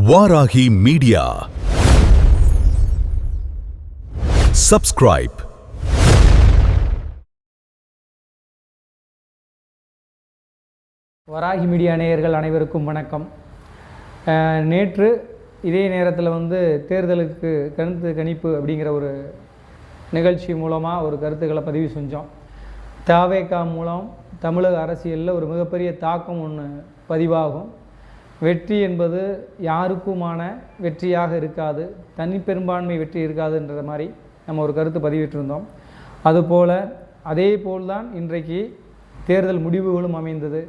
Varahi media. Subscribe. Varahi media நேயர்கள் அனைவருக்கும் வணக்கம். நேற்று இதே நேரத்தில் தேர்தலுக்கு கருத்து கணிப்பு அப்படிங்கிற ஒரு நிகழ்ச்சி மூலமாக ஒரு கருத்துக்களை பதிவு செஞ்சோம். தவேகா மூலம் தமிழக அரசியலில் ஒரு மிகப்பெரிய தாக்கம் ஒன்று பதிவாகும். வெற்றி என்பது யாருக்குமான வெற்றியாக இருக்காது, தனிப்பெரும்பான்மை வெற்றி இருக்காதுன்ற மாதிரி நம்ம ஒரு கருத்து பதிவிட்டிருந்தோம். அதே போல்தான் இன்றைக்கு தேர்தல் முடிவுகளும் அமைந்தது.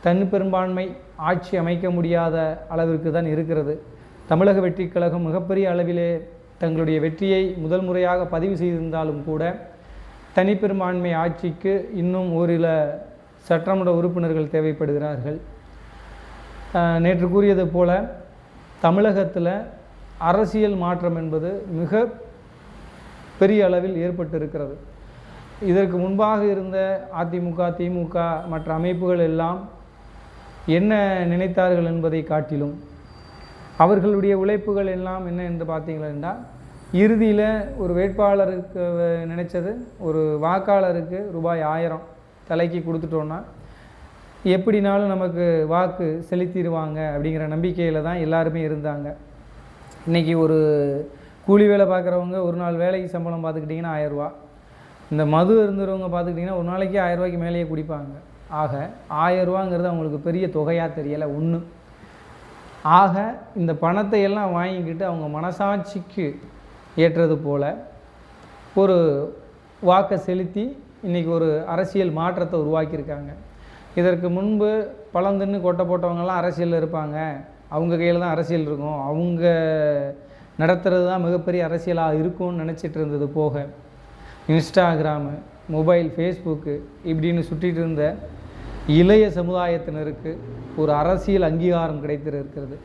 தனிப்பெரும்பான்மை ஆட்சி அமைக்க முடியாத அளவிற்கு தான் இருக்கிறது. தமிழக வெற்றி கழகம் மிகப்பெரிய அளவிலே தங்களுடைய வெற்றியை முதல் முறையாக பதிவு செய்திருந்தாலும் கூட தனிப்பெரும்பான்மை ஆட்சிக்கு இன்னும் ஓரில சட்டமன்ற உறுப்பினர்கள் தேவைப்படுகிறார்கள். நேற்று கூறியது போல தமிழகத்தில் அரசியல் மாற்றம் என்பது மிக பெரிய அளவில் ஏற்பட்டிருக்கிறது. இதற்கு முன்பாக இருந்த அதிமுக, திமுக மற்ற அமைப்புகள் எல்லாம் என்ன நினைத்தார்கள் என்பதை காட்டிலும் அவர்களுடைய உழைப்புகள் எல்லாம் என்ன என்று பார்த்தீங்கன்னா, இறுதியில் ஒரு வேட்பாளருக்கு நினைச்சது ஒரு வாக்காளருக்கு ரூபாய் 1000 தலைக்கு கொடுத்துட்டோன்னா எப்படினாலும் நமக்கு வாக்கு செலுத்திடுவாங்க அப்படிங்கிற நம்பிக்கையில் தான் எல்லாருமே இருந்தாங்க. இன்றைக்கி ஒரு கூலி வேலை பார்க்குறவங்க ஒரு நாள் வேலைக்கு சம்பளம் பார்த்துக்கிட்டிங்கன்னா 1000 ரூபா, இந்த மது இருந்துறவங்க பார்த்துக்கிட்டிங்கன்னா ஒரு நாளைக்கு 1000 ரூபாய்க்கு மேலேயே குடிப்பாங்க. ஆக 1000 ரூபாங்கிறது அவங்களுக்கு பெரிய தொகையாக தெரியலை ஒன்று. ஆக இந்த பணத்தை எல்லாம் வாங்கிக்கிட்டு அவங்க மனசாட்சிக்கு ஏற்றது போல் ஒரு வாக்கை செலுத்தி இன்றைக்கி ஒரு அரசியல் மாற்றத்தை உருவாக்கியிருக்காங்க. இதற்கு முன்பு பழம் தின்னு கொட்டை போட்டவங்கெல்லாம் அரசியலில் இருப்பாங்க, அவங்க கையில் தான் அரசியல் இருக்கும், அவங்க நடத்துகிறது தான் மிகப்பெரிய அரசியலாக இருக்கும்னு நினச்சிட்டு இருந்தது போக இன்ஸ்டாகிராமு, மொபைல், ஃபேஸ்புக்கு இப்படின்னு சுற்றிட்டு இருந்த இளைய சமுதாயத்தினருக்கு ஒரு அரசியல் அங்கீகாரம் கிடைத்திருக்கிறது.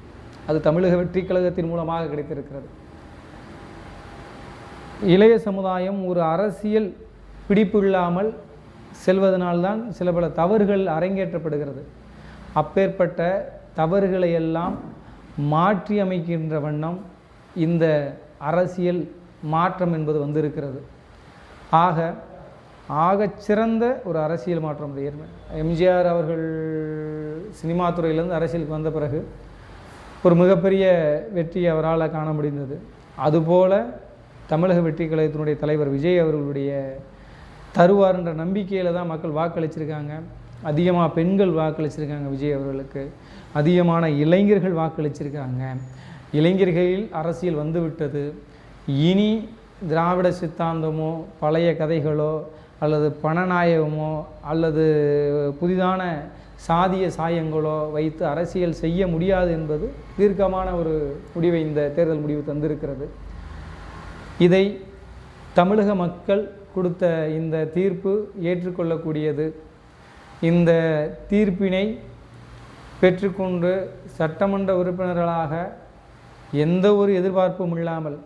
அது தமிழக வெற்றி கழகத்தின் மூலமாக கிடைத்திருக்கிறது. இளைய சமுதாயம் ஒரு அரசியல் பிடிப்பு இல்லாமல் செல்வதனால்தான் சில பல தவறுகள் அரங்கேற்றப்படுகிறது. அப்பேற்பட்ட தவறுகளை எல்லாம் மாற்றி அமைக்கின்ற வண்ணம் இந்த அரசியல் மாற்றம் என்பது வந்திருக்கிறது. ஆகச்சிறந்த ஒரு அரசியல் மாற்றம் எம்ஜிஆர் அவர்கள் சினிமா துறையிலேருந்து அரசியலுக்கு வந்த பிறகு ஒரு மிகப்பெரிய வெற்றி அவரால் காண முடிந்தது. அதுபோல் தமிழக வெற்றி கழகத்தினுடைய தலைவர் விஜய் அவர்களுடைய தருவார்ன்ற நம்பிக்கையில் தான் மக்கள் வாக்களிச்சிருக்காங்க. அதிகமாக பெண்கள் வாக்களிச்சிருக்காங்க விஜய் அவர்களுக்கு, அதிகமான இளைஞர்கள் வாக்களிச்சிருக்காங்க. இளைஞர்களில் அரசியல் வந்துவிட்டது. இனி திராவிட சித்தாந்தமோ பழைய கதைகளோ அல்லது பணநாயகமோ அல்லது புதிதான சாதிய சாயங்களோ வைத்து அரசியல் செய்ய முடியாது என்பது தீர்க்கமான ஒரு முடிவை இந்த தேர்தல் முடிவு தந்திருக்கிறது. இதை தமிழக மக்கள் கொடுத்த இந்த தீர்ப்பு ஏற்றுக்கொள்ளக்கூடியது. இந்த தீர்ப்பினை பெற்றுக்கொண்டு சட்டமன்ற உறுப்பினர்களாக எந்த ஒரு எதிர்பார்ப்பும் இல்லாமல்,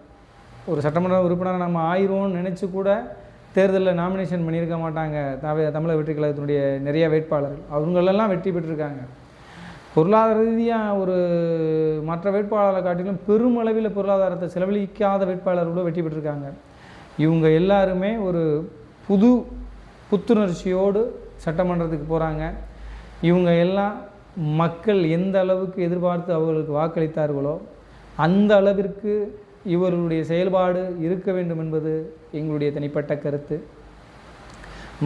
ஒரு சட்டமன்ற உறுப்பினரை நம்ம ஆயிரோன்னு நினச்சி கூட தேர்தலில் நாமினேஷன் பண்ணியிருக்க மாட்டாங்க தமிழக வெற்றி கழகத்தினுடைய நிறைய வேட்பாளர்கள். அவங்களெல்லாம் வெற்றி பெற்றிருக்காங்க. பொருளாதார ரீதியாக ஒரு மற்ற வேட்பாளரை காட்டிலும் பெருமளவில் பொருளாதாரத்தை செலவழிக்காத வேட்பாளர்களோடு வெற்றி பெற்றிருக்காங்க. இவங்க எல்லாருமே ஒரு புத்துணர்ச்சியோடு சட்டமன்றத்துக்கு போகிறாங்க. இவங்க எல்லாம் மக்கள் எந்த அளவுக்கு எதிர்பார்த்து அவர்களுக்கு வாக்களித்தார்களோ அந்த அளவிற்கு இவர்களுடைய செயல்பாடு இருக்க வேண்டும் என்பது எங்களுடைய தனிப்பட்ட கருத்து.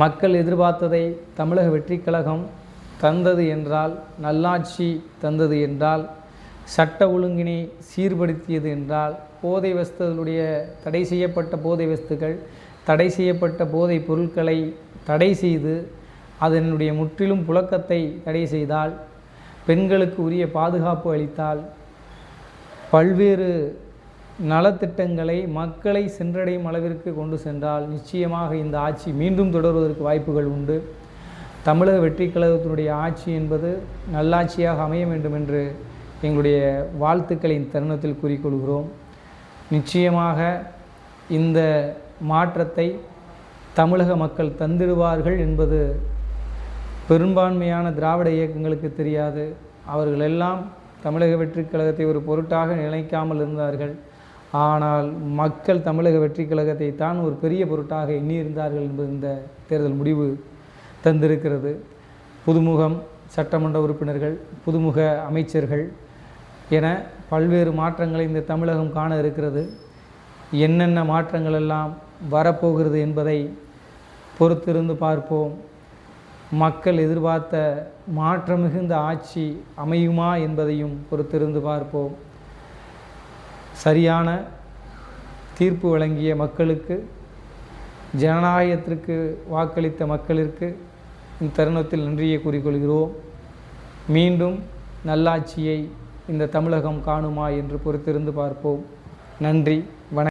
மக்கள் எதிர்பார்த்ததை தமிழக வெற்றி கழகம் தந்தது என்றால், நல்லாட்சி தந்தது என்றால், சட்ட ஒழுங்கினை சீர்படுத்தியது என்றால், போதை வஸ்துகளுடைய தடை செய்யப்பட்ட போதை வஸ்துகள், தடை செய்யப்பட்ட போதைப் பொருட்களை தடை செய்து அதனுடைய முற்றிலும் புழக்கத்தை தடை செய்தால், பெண்களுக்கு உரிய பாதுகாப்பு அளித்தால், பல்வேறு நலத்திட்டங்களை மக்களை சென்றடையும் அளவிற்கு கொண்டு சென்றால் நிச்சயமாக இந்த ஆட்சி மீண்டும் தொடர்வதற்கு வாய்ப்புகள் உண்டு. தமிழக வெற்றி கழகத்தினுடைய ஆட்சி என்பது நல்லாட்சியாக அமைய வேண்டும் என்று எங்களுடைய வாழ்த்துக்களின் தருணத்தில் கூறிக்கொள்கிறோம். நிச்சயமாக இந்த மாற்றத்தை தமிழக மக்கள் தந்திடுவார்கள் என்பது பெரும்பான்மையான திராவிட இயக்கங்களுக்கு தெரியாது. அவர்களெல்லாம் தமிழக வெற்றிக் கழகத்தை ஒரு பொருட்டாக நினைக்காமல் இருந்தார்கள். ஆனால் மக்கள் தமிழக வெற்றிக் கழகத்தை தான் ஒரு பெரிய பொருட்டாக எண்ணியிருந்தார்கள் என்பது இந்த தேர்தல் முடிவு தந்திருக்கிறது. புதுமுகம் சட்டமன்ற உறுப்பினர்கள், புதுமுக அமைச்சர்கள் என பல்வேறு மாற்றங்களை இந்த தமிழகம் காண இருக்கிறது. என்னென்ன மாற்றங்கள் எல்லாம் வரப்போகிறது என்பதை பொறுத்திருந்து பார்ப்போம். மக்கள் எதிர்பார்த்த மாற்றம் மிகுந்த ஆட்சி அமையுமா என்பதையும் பொறுத்திருந்து பார்ப்போம். சரியான தீர்ப்பு வழங்கிய மக்களுக்கு, ஜனநாயகத்திற்கு வாக்களித்த மக்களிற்கு இந்த தருணத்தில் நன்றியை கூறிக்கொள்கிறோம். மீண்டும் நல்லாட்சியை இந்த தமிழகம் காணுமா என்று பொறுத்திருந்து பார்ப்போம். நன்றி.